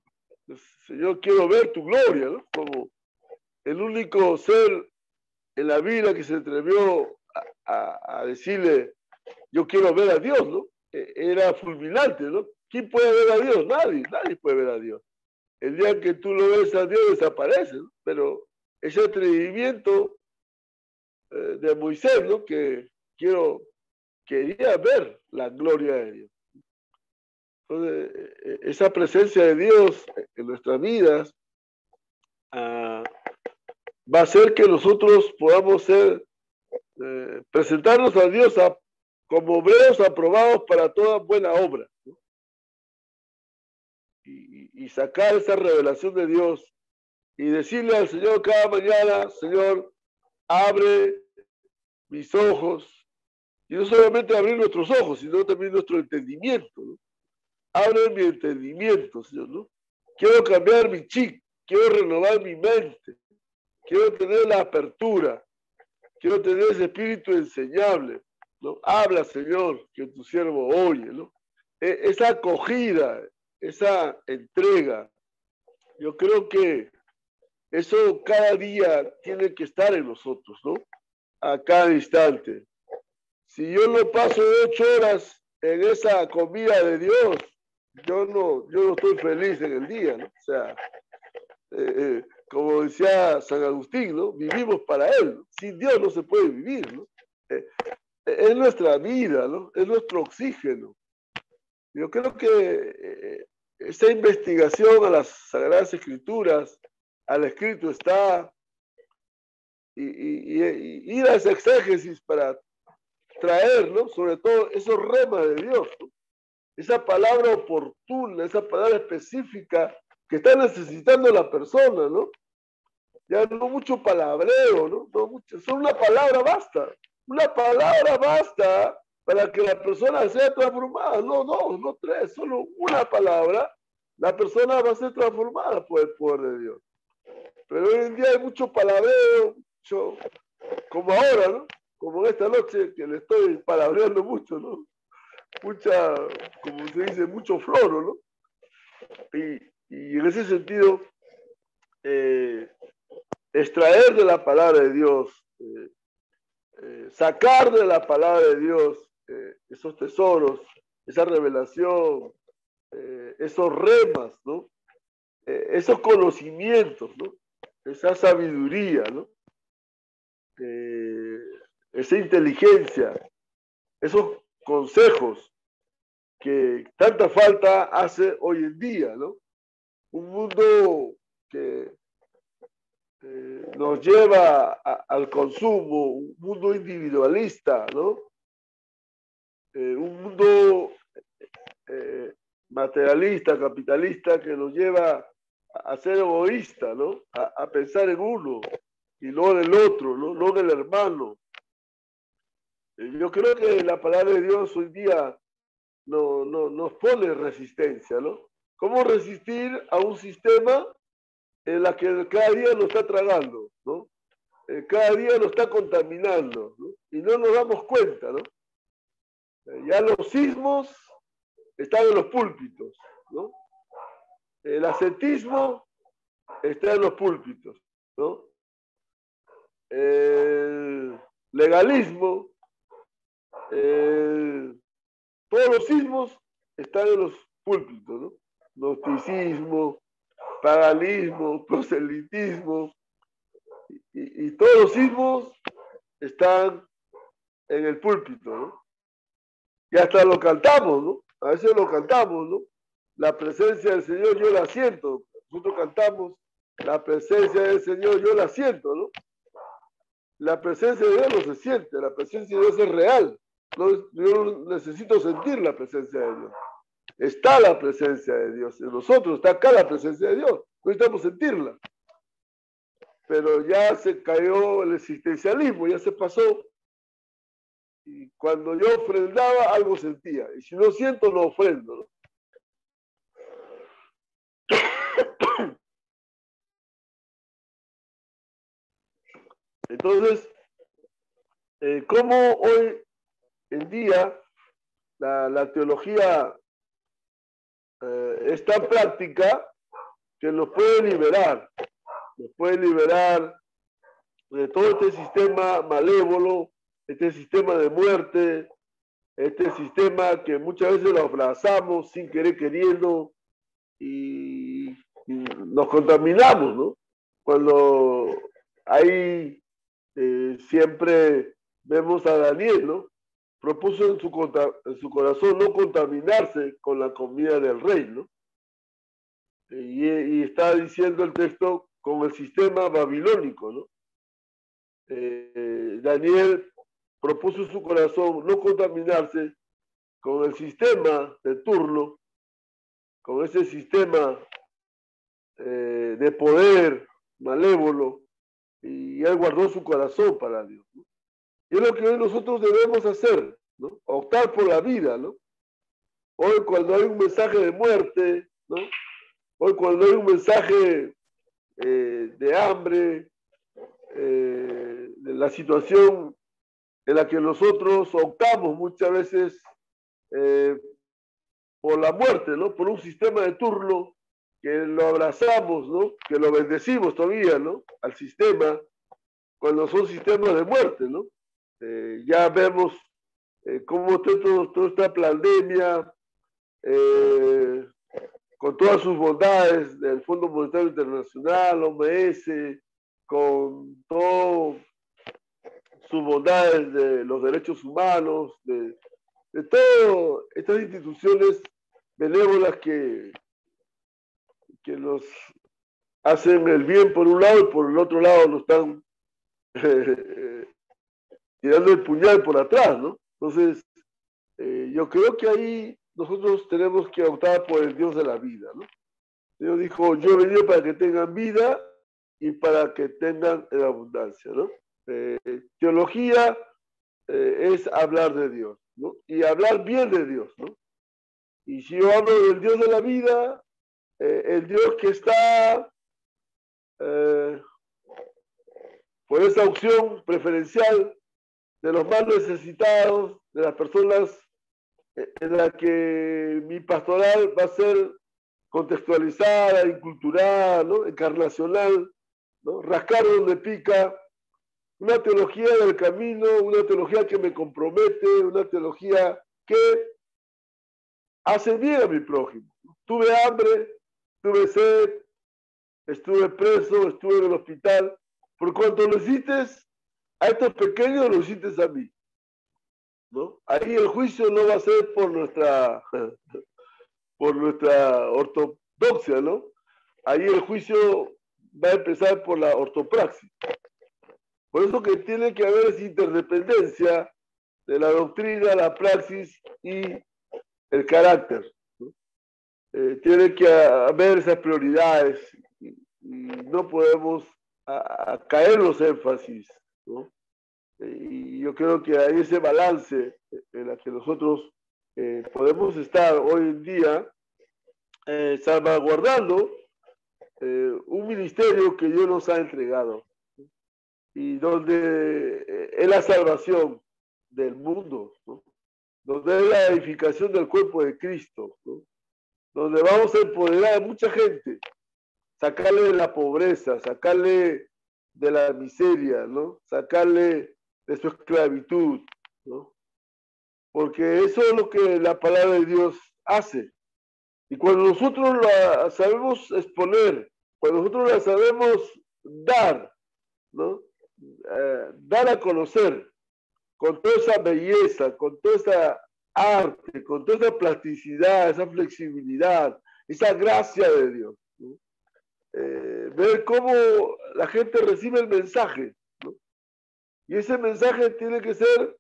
Señor, quiero ver tu gloria, ¿no? Como el único ser en la vida que se atrevió a decirle, yo quiero ver a Dios, ¿no? Era fulminante, ¿no? ¿Quién puede ver a Dios? Nadie puede ver a Dios. El día que tú lo ves a Dios desaparece, ¿no? Pero ese atrevimiento de Moisés, ¿no? Que quería ver la gloria de Dios. Entonces, esa presencia de Dios en nuestras vidas va a hacer que nosotros podamos presentarnos a Dios como obreros aprobados para toda buena obra, ¿no? Y sacar esa revelación de Dios y decirle al Señor cada mañana, Señor, abre mis ojos, y no solamente abrir nuestros ojos, sino también nuestro entendimiento, ¿no? Abre mi entendimiento, Señor, ¿no? Quiero cambiar mi chip, quiero renovar mi mente, quiero tener la apertura, quiero tener ese espíritu enseñable, ¿no? Habla, Señor, que tu siervo oye, ¿no? Esa acogida, esa entrega, yo creo que eso cada día tiene que estar en nosotros, ¿no? A cada instante. Si yo no paso 8 horas en esa comida de Dios, yo no estoy feliz en el día, ¿no? O sea, como decía San Agustín, ¿no? Vivimos para Él, ¿no? Sin Dios no se puede vivir, ¿no? Es nuestra vida, ¿no? Es nuestro oxígeno. Yo creo que esa investigación a las Sagradas Escrituras, al escrito está, y ir a ese exégesis para traer, ¿no? Sobre todo esos remas de Dios, ¿no? Esa palabra oportuna, esa palabra específica que está necesitando la persona, ¿no? Ya no mucho palabreo, ¿no? No mucho, solo una palabra basta para que la persona sea transformada, no tres, solo una palabra, la persona va a ser transformada por el poder de Dios. Pero hoy en día hay mucho palabreo, mucho, como ahora, ¿no? Como esta noche que le estoy palabreando mucho, ¿no? Mucha, como se dice, mucho floro, ¿no? Y en ese sentido, extraer de la palabra de Dios, sacar de la palabra de Dios esos tesoros, esa revelación, esos remas, ¿no? Esos conocimientos, ¿no? Esa sabiduría, ¿no? Esa inteligencia, esos consejos que tanta falta hace hoy en día, ¿no? Un mundo que nos lleva al consumo, un mundo individualista, ¿no? Un mundo materialista, capitalista, que nos lleva a ser egoísta, ¿no? A pensar en uno y no en el otro, ¿no? No en el hermano. Yo creo que la palabra de Dios hoy día nos pone resistencia, ¿no? ¿Cómo resistir a un sistema en la que cada día nos está tragando, ¿no? Cada día nos está contaminando, ¿no? Y no nos damos cuenta, ¿no? Ya los sismos están en los púlpitos, ¿no? El ascetismo está en los púlpitos, ¿no? El legalismo, todos los sismos están en los púlpitos, ¿no? Gnosticismo, paganismo, proselitismo, y todos los sismos están en el púlpito, ¿no? Y hasta lo cantamos, ¿no? A veces lo cantamos, ¿no? La presencia del Señor yo la siento. Nosotros cantamos, la presencia del Señor yo la siento, ¿no? La presencia de Dios no se siente, la presencia de Dios es real. No, yo no necesito sentir la presencia de Dios. Está la presencia de Dios en nosotros, está acá la presencia de Dios. No necesitamos sentirla. Pero ya se cayó el existencialismo, ya se pasó. Y cuando yo ofrendaba, algo sentía. Y si no siento, no ofrendo, ¿no? Entonces, cómo hoy en día la teología es tan práctica que nos puede liberar de todo este sistema malévolo, este sistema de muerte, este sistema que muchas veces lo abrazamos sin querer queriendo y nos contaminamos, ¿no? Cuando hay, siempre vemos a Daniel, ¿no? Propuso en su corazón no contaminarse con la comida del rey, ¿no? Y está diciendo el texto con el sistema babilónico, ¿no? Daniel propuso en su corazón no contaminarse con el sistema de turno, con ese sistema de poder malévolo, y él guardó su corazón para Dios, ¿no? Y es lo que hoy nosotros debemos hacer, ¿no? Optar por la vida, ¿no? Hoy cuando hay un mensaje de muerte, ¿no? Hoy cuando hay un mensaje de hambre, de la situación en la que nosotros optamos muchas veces por la muerte, ¿no? Por un sistema de turno que lo abrazamos, ¿no? Que lo bendecimos todavía, ¿no? Al sistema, cuando son sistemas de muerte, ¿no? Ya vemos cómo toda esta pandemia, con todas sus bondades del Fondo Monetario Internacional, OMS, con todas sus bondades de los derechos humanos, de todas estas instituciones benévolas que nos hacen el bien por un lado y por el otro lado nos están tirando el puñal por atrás, ¿no? Entonces, yo creo que ahí nosotros tenemos que optar por el Dios de la vida, ¿no? Dios dijo, yo he venido para que tengan vida y para que tengan en abundancia, ¿no? Teología es hablar de Dios, ¿no? Y hablar bien de Dios, ¿no? Y si yo hablo del Dios de la vida, el Dios que está por esa opción preferencial de los más necesitados, de las personas en la que mi pastoral va a ser contextualizada, incultural, ¿no? Encarnacional, ¿no? Rascar donde pica, una teología del camino, una teología que me compromete, una teología que hace bien a mi prójimo. Tuve hambre, tuve sed, estuve preso, estuve en el hospital. Por cuanto lo hiciste a estos pequeños, lo hiciste a mí, ¿no? Ahí el juicio no va a ser por nuestra ortodoxia, ¿no? Ahí el juicio va a empezar por la ortopraxis. Por eso que tiene que haber esa interdependencia de la doctrina, la praxis y el carácter, ¿no? Tiene que haber esas prioridades y no podemos caer los énfasis, ¿no? Y yo creo que hay ese balance en el que nosotros podemos estar hoy en día salvaguardando un ministerio que Dios nos ha entregado y donde es la salvación del mundo, ¿no? Donde es la edificación del cuerpo de Cristo, ¿no? Donde vamos a empoderar a mucha gente, sacarle de la pobreza, sacarle de la miseria, ¿no? Sacarle de su esclavitud, ¿no? Porque eso es lo que la palabra de Dios hace. Y cuando nosotros la sabemos exponer, cuando nosotros la sabemos dar, ¿no? Dar a conocer con toda esa belleza, con toda esa arte, con toda esa plasticidad, esa flexibilidad, esa gracia de Dios, ¿no? Ver cómo la gente recibe el mensaje, ¿no? Y ese mensaje tiene que ser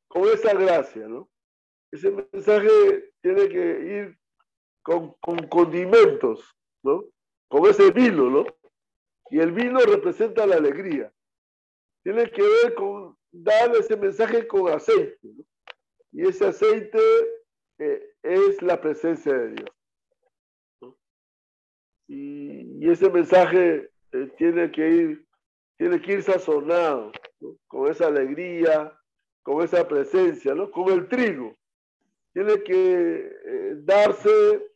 con esa gracia, ¿no? Ese mensaje tiene que ir con condimentos, ¿no? Con ese vino, ¿no? Y el vino representa la alegría. Tiene que ver con dar ese mensaje con aceite, ¿no? Y ese aceite es la presencia de Dios, ¿no? Y ese mensaje tiene que ir sazonado, ¿no? Con esa alegría, con esa presencia, ¿no? Con el trigo. Tiene que darse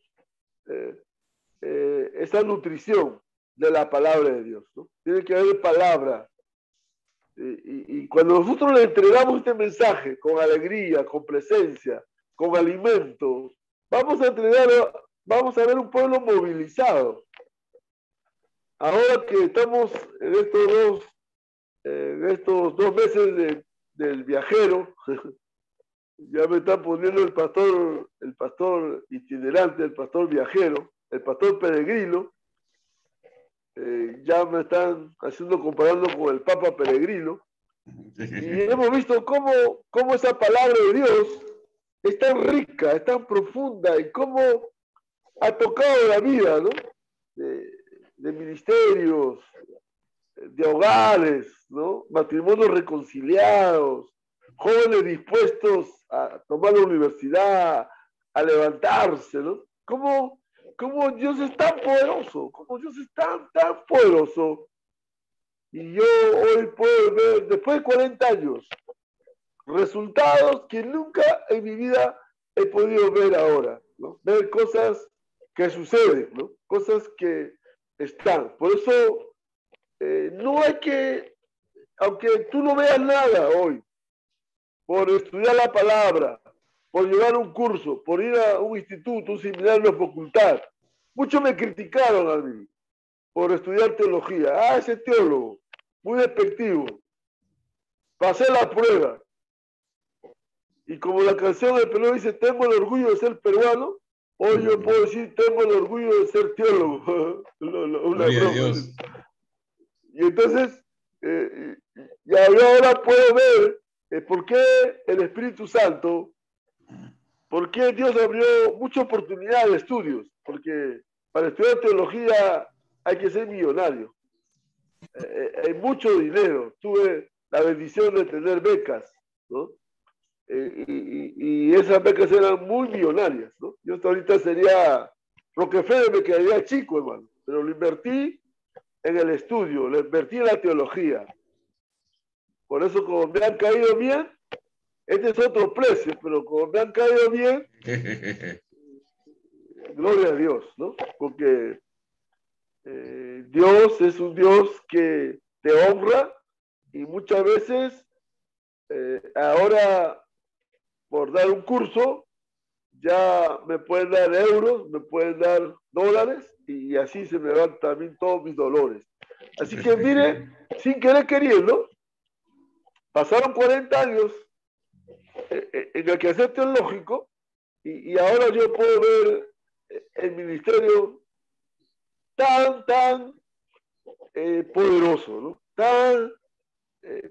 esa nutrición de la palabra de Dios, ¿no? Tiene que haber palabra. Y cuando nosotros le entregamos este mensaje con alegría, con presencia, con alimento, vamos a ver un pueblo movilizado. Ahora que estamos en estos dos meses del viajero, ya me está poniendo el pastor itinerante, el pastor viajero, el pastor peregrino. Ya me están comparando con el Papa Peregrino. Y hemos visto cómo esa palabra de Dios es tan rica, es tan profunda, y cómo ha tocado la vida, ¿no? De ministerios, de hogares, ¿no? Matrimonios reconciliados, jóvenes dispuestos a tomar la universidad, a levantarse, ¿no? ¿Cómo Dios es tan poderoso? ¿Cómo Dios es tan poderoso? Y yo hoy puedo ver, después de 40 años, resultados que nunca en mi vida he podido ver ahora, ¿no? Ver cosas que suceden, ¿no? Cosas que están. Por eso no hay que, aunque tú no veas nada hoy, por estudiar la palabra, por llevar un curso, por ir a un instituto, un seminario, una facultad. Muchos me criticaron a mí por estudiar teología. Ah, ese teólogo, muy despectivo. Pasé la prueba. Y como la canción del peruano dice, tengo el orgullo de ser peruano, hoy yo puedo decir, tengo el orgullo de ser teólogo. Una broma. Y entonces, ya yo ahora puedo ver por qué el Espíritu Santo, por qué Dios abrió mucha oportunidad de estudios, porque para estudiar teología hay que ser millonario. Hay mucho dinero. Tuve la bendición de tener becas, ¿no? Y esas becas eran muy millonarias, ¿no? Yo hasta ahorita sería Rockefeller, me quedaría chico, hermano, pero lo invertí en el estudio, lo invertí en la teología. Por eso, como me han caído bien, este es otro precio, pero como me han caído bien, gloria a Dios, ¿no? Porque Dios es un Dios que te honra, y muchas veces ahora, por dar un curso, ya me pueden dar euros, me pueden dar dólares, y así se me van también todos mis dolores. Así que mire, sin querer queriendo, pasaron 40 años en el quehacer teológico, y ahora yo puedo ver el ministerio tan poderoso, ¿no?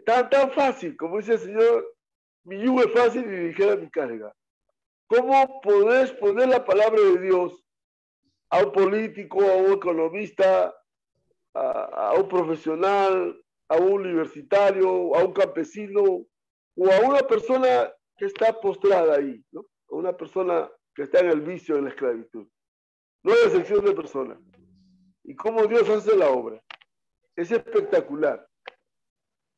Tan fácil, como dice el Señor, mi yugo es fácil y ligera mi carga. ¿Cómo podés poner la palabra de Dios a un político, a un economista, a un profesional, a un universitario, a un campesino, o a una persona que está postrada ahí, ¿no? A una persona que está en el vicio, en la esclavitud? No hay excepción de personas. Y cómo Dios hace la obra. Es espectacular.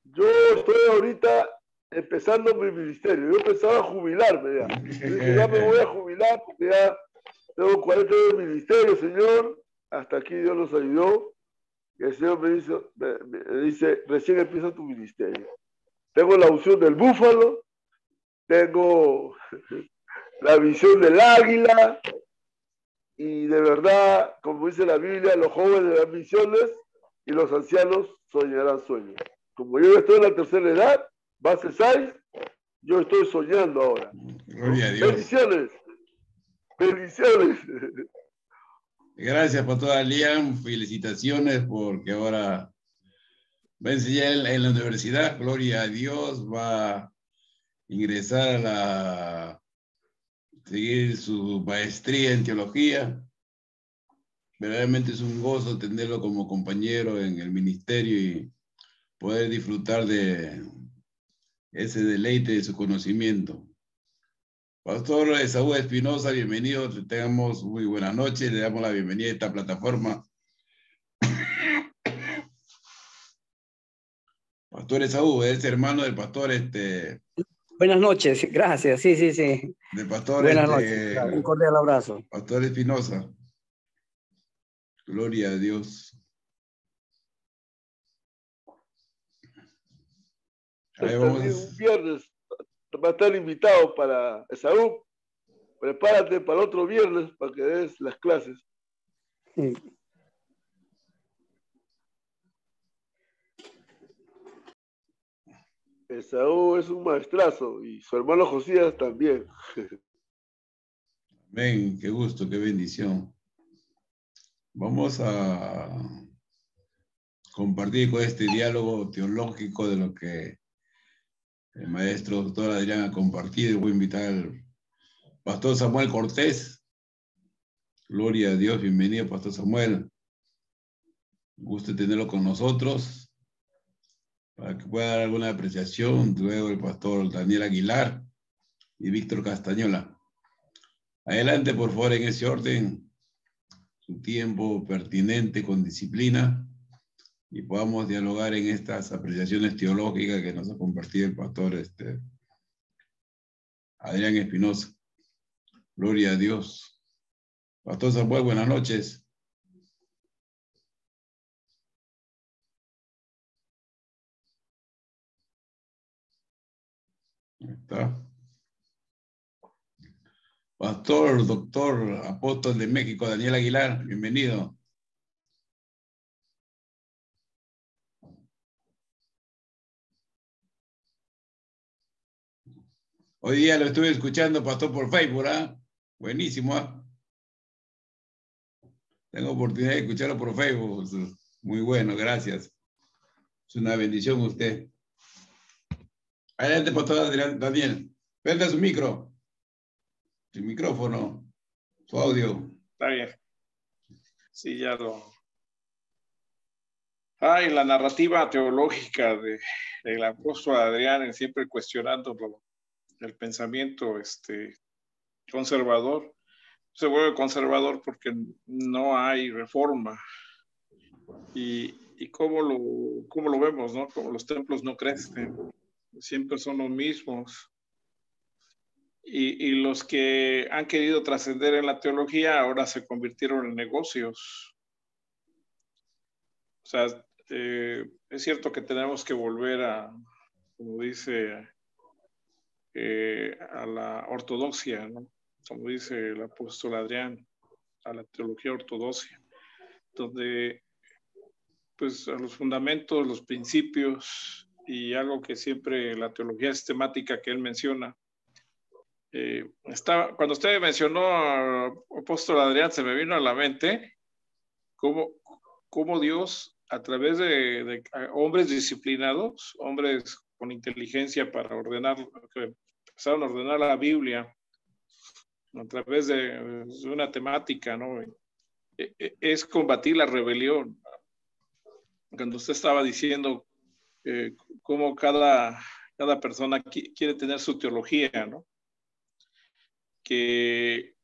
Yo estoy ahorita empezando mi ministerio. Yo pensaba jubilarme ya. Yo dije, ya me voy a jubilar porque ya tengo 40 años de ministerio, Señor. Hasta aquí Dios nos ayudó. Y el Señor me dice, recién empieza tu ministerio. Tengo la unción del búfalo, tengo la visión del águila, y de verdad, como dice la Biblia, los jóvenes dan visiones y los ancianos soñarán sueños. Como yo estoy en la tercera edad, base 6, yo estoy soñando ahora. Gloria a Dios. Bendiciones. Bendiciones. Gracias, Pastor Liam. Felicitaciones porque ahora va a enseñar en la universidad. Gloria a Dios. Va a ingresar a seguir su maestría en teología. Verdaderamente es un gozo tenerlo como compañero en el ministerio y poder disfrutar de ese deleite de su conocimiento. Pastor Esaú Espinosa, bienvenido. Tengamos muy buena noche. Le damos la bienvenida a esta plataforma. Pastor Esaú, es hermano del pastor, Buenas noches, gracias, sí. del pastor, Buenas noches, un cordial abrazo. Pastor Espinosa. Gloria a Dios. Ahí vamos. Un viernes va a estar invitado para Esaú. Prepárate para el otro viernes para que des las clases. Sí. Esaú es un maestrazo y su hermano Josías también. Amén, qué gusto, qué bendición. Vamos a compartir con este diálogo teológico de lo que el maestro doctor Adrián ha compartido. Voy a invitar al pastor Samuel Cortés. Gloria a Dios, bienvenido, pastor Samuel. Gusto tenerlo con nosotros para que pueda dar alguna apreciación. Luego el pastor Daniel Aguilar y Víctor Castañola. Adelante, por favor, en ese orden, su tiempo pertinente, con disciplina, y podamos dialogar en estas apreciaciones teológicas que nos ha compartido el pastor Adrián Espinosa. Gloria a Dios. Pastor Samuel, buenas noches. Ahí está. Pastor, doctor, apóstol de México, Daniel Aguilar, bienvenido. Hoy día lo estuve escuchando, pastor, por Facebook, ¿ah? Buenísimo, ¿ah? Tengo oportunidad de escucharlo por Facebook. Muy bueno, gracias. Es una bendición usted. Adelante, pastor Daniel. Prenda su micro. Su micrófono. Su audio. Está bien. Sí, ya lo... Ay, la narrativa teológica del apóstol Adrián, siempre cuestionando el pensamiento conservador. Se vuelve conservador porque no hay reforma. Y cómo lo vemos, ¿no? Como los templos no crecen, siempre son los mismos. Y los que han querido trascender en la teología ahora se convirtieron en negocios. O sea, es cierto que tenemos que volver a, como dice, a la ortodoxia, ¿no? Como dice el apóstol Adrián, a la teología ortodoxa, donde pues a los fundamentos, los principios y algo que siempre la teología sistemática que él menciona. Cuando usted mencionó al apóstol Adrián, se me vino a la mente cómo Dios, a través de hombres disciplinados, hombres con inteligencia para ordenar, que empezaron a ordenar la Biblia a través de una temática, ¿no? Es combatir la rebelión. Cuando usted estaba diciendo cómo cada persona quiere tener su teología, ¿no? Que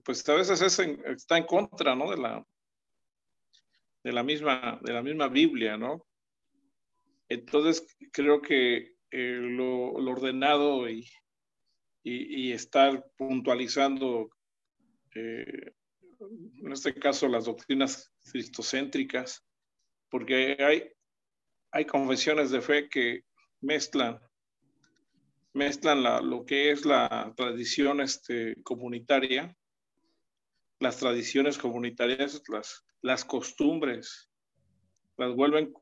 pues a veces está en contra, ¿no? de la misma Biblia, ¿no? Entonces creo que lo ordenado y estar puntualizando, en este caso, las doctrinas cristocéntricas, porque hay confesiones de fe que mezclan lo que es la tradición comunitaria, las tradiciones comunitarias, las costumbres, las vuelven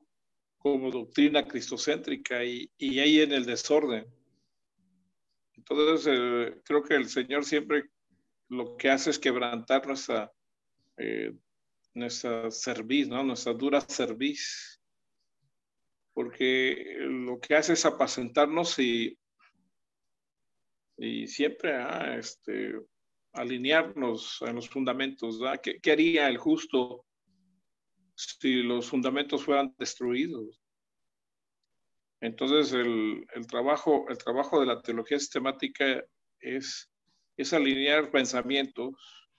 como doctrina cristocéntrica y ahí en el desorden. Entonces, creo que el Señor siempre lo que hace es quebrantar nuestra cerviz, ¿no? Nuestra dura cerviz, porque lo que hace es apacentarnos y siempre alinearnos en los fundamentos, ¿verdad? ¿Qué haría el justo si los fundamentos fueran destruidos? Entonces, el trabajo de la teología sistemática es alinear pensamientos,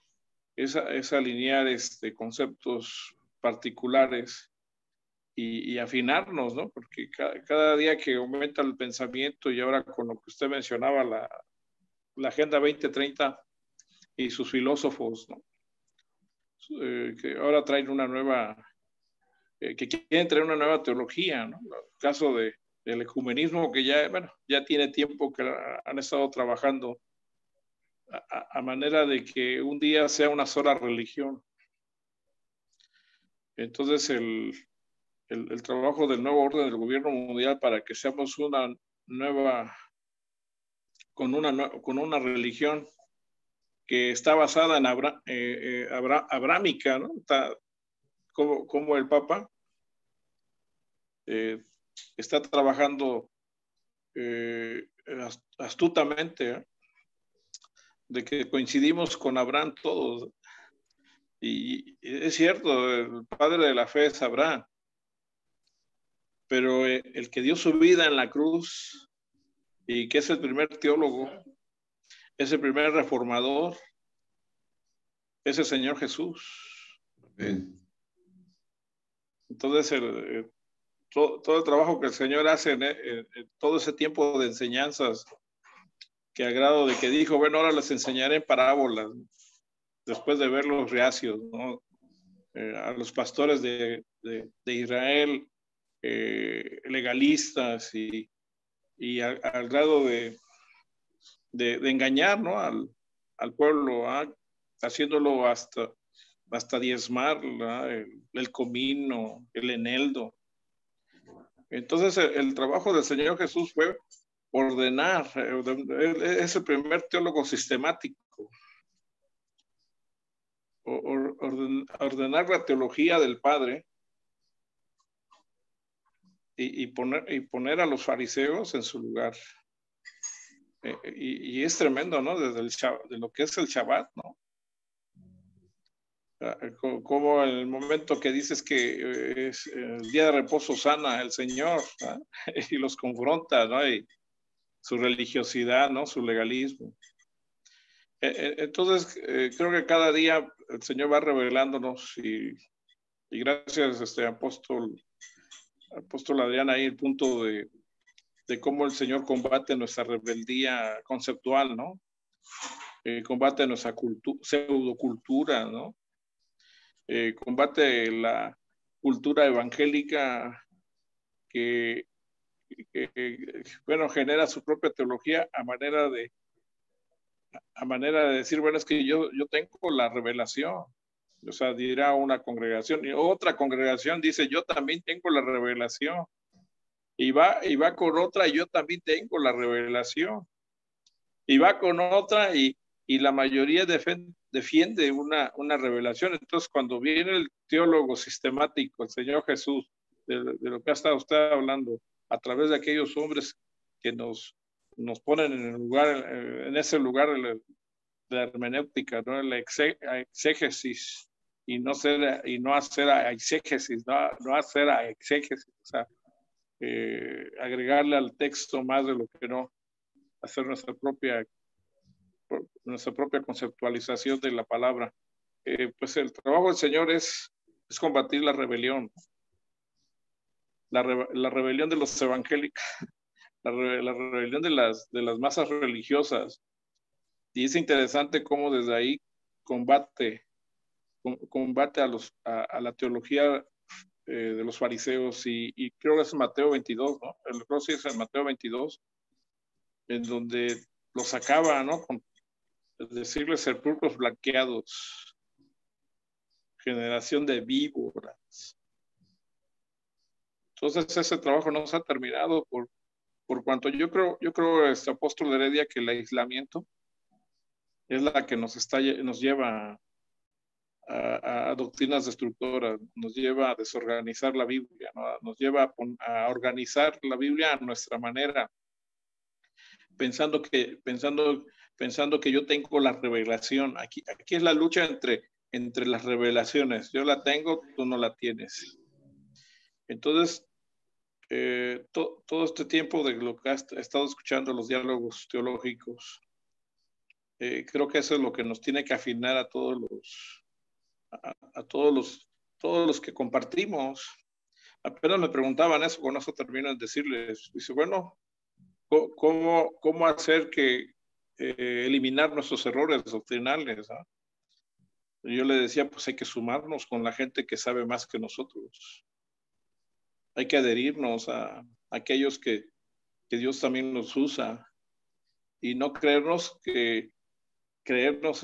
es alinear conceptos particulares y afinarnos, ¿no? Porque cada día que aumenta el pensamiento y ahora con lo que usted mencionaba, la Agenda 2030 y sus filósofos, ¿no? Que ahora traen una nueva, que quieren traer una nueva teología, ¿no? El caso del ecumenismo, que ya, bueno, ya tiene tiempo que han estado trabajando a manera de que un día sea una sola religión. Entonces, el trabajo del nuevo orden del gobierno mundial para que seamos una nueva, con una religión que está basada en abrámica, ¿no? Como el Papa está trabajando astutamente, de que coincidimos con Abraham todos. Y es cierto, el padre de la fe es Abraham, pero el que dio su vida en la cruz y que es el primer teólogo, es el primer reformador, es el Señor Jesús. Amén. Entonces, todo el trabajo que el Señor hace en todo ese tiempo de enseñanzas, que a grado de que dijo, bueno, ahora les enseñaré en parábolas, después de ver los reacios, ¿no? A los pastores de Israel, legalistas y al grado de engañar, ¿no? al pueblo, haciéndolo hasta diezmar, el comino, el eneldo. Entonces el trabajo del Señor Jesús fue ordenar, es el primer teólogo sistemático, ordenar la teología del Padre y poner a los fariseos en su lugar. Y es tremendo, ¿no? De lo que es el Shabbat, ¿no? Como el momento que dices que es el día de reposo sana el Señor, ¿no? Y los confronta, ¿no? Y su religiosidad, ¿no? Su legalismo. Entonces, creo que cada día el Señor va revelándonos y gracias, apóstol Adrián, ahí el punto de cómo el Señor combate nuestra rebeldía conceptual, ¿no? Combate nuestra pseudocultura, ¿no? Combate la cultura evangélica que, bueno, genera su propia teología a manera de decir, bueno, es que yo tengo la revelación. O sea, dirá una congregación y otra congregación dice, yo también tengo la revelación. Y va con otra y yo también tengo la revelación. Y va con otra y la mayoría defiende una revelación. Entonces, cuando viene el teólogo sistemático, el Señor Jesús, de lo que ha estado usted hablando, a través de aquellos hombres que nos ponen en ese lugar de la hermenéutica, ¿no? La exégesis, y no hacer exégesis, no hacer exégesis, o sea, agregarle al texto más de lo que no, hacer nuestra propia conceptualización de la palabra. Pues el trabajo del Señor es combatir la rebelión, la rebelión de los evangélicos, la rebelión de las masas religiosas. Y es interesante cómo desde ahí combate a la teología de los fariseos, y creo que es en Mateo 22, ¿no? Creo que es en Mateo 22, en donde los acaba, ¿no? Con decirles sepulcros blanqueados, generación de víboras. Entonces ese trabajo no se ha terminado por cuanto yo creo, apóstol Heredia, que el aislamiento es la que nos lleva a doctrinas destructoras, nos lleva a desorganizar la Biblia, ¿no? Nos lleva a organizar la Biblia a nuestra manera, pensando que yo tengo la revelación. Aquí es la lucha entre las revelaciones. Yo la tengo, tú no la tienes. Entonces, todo este tiempo de lo que he estado escuchando los diálogos teológicos, creo que eso es lo que nos tiene que afinar a todos los que compartimos, Apenas me preguntaban eso, con eso termino de decirles, dice, bueno, ¿cómo hacer que eliminar nuestros errores doctrinales? ¿Ah? Yo le decía, pues hay que sumarnos con la gente que sabe más que nosotros. Hay que adherirnos a aquellos que Dios también nos usa y no creernos en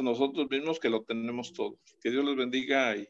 nosotros mismos que lo tenemos todo. Que Dios les bendiga y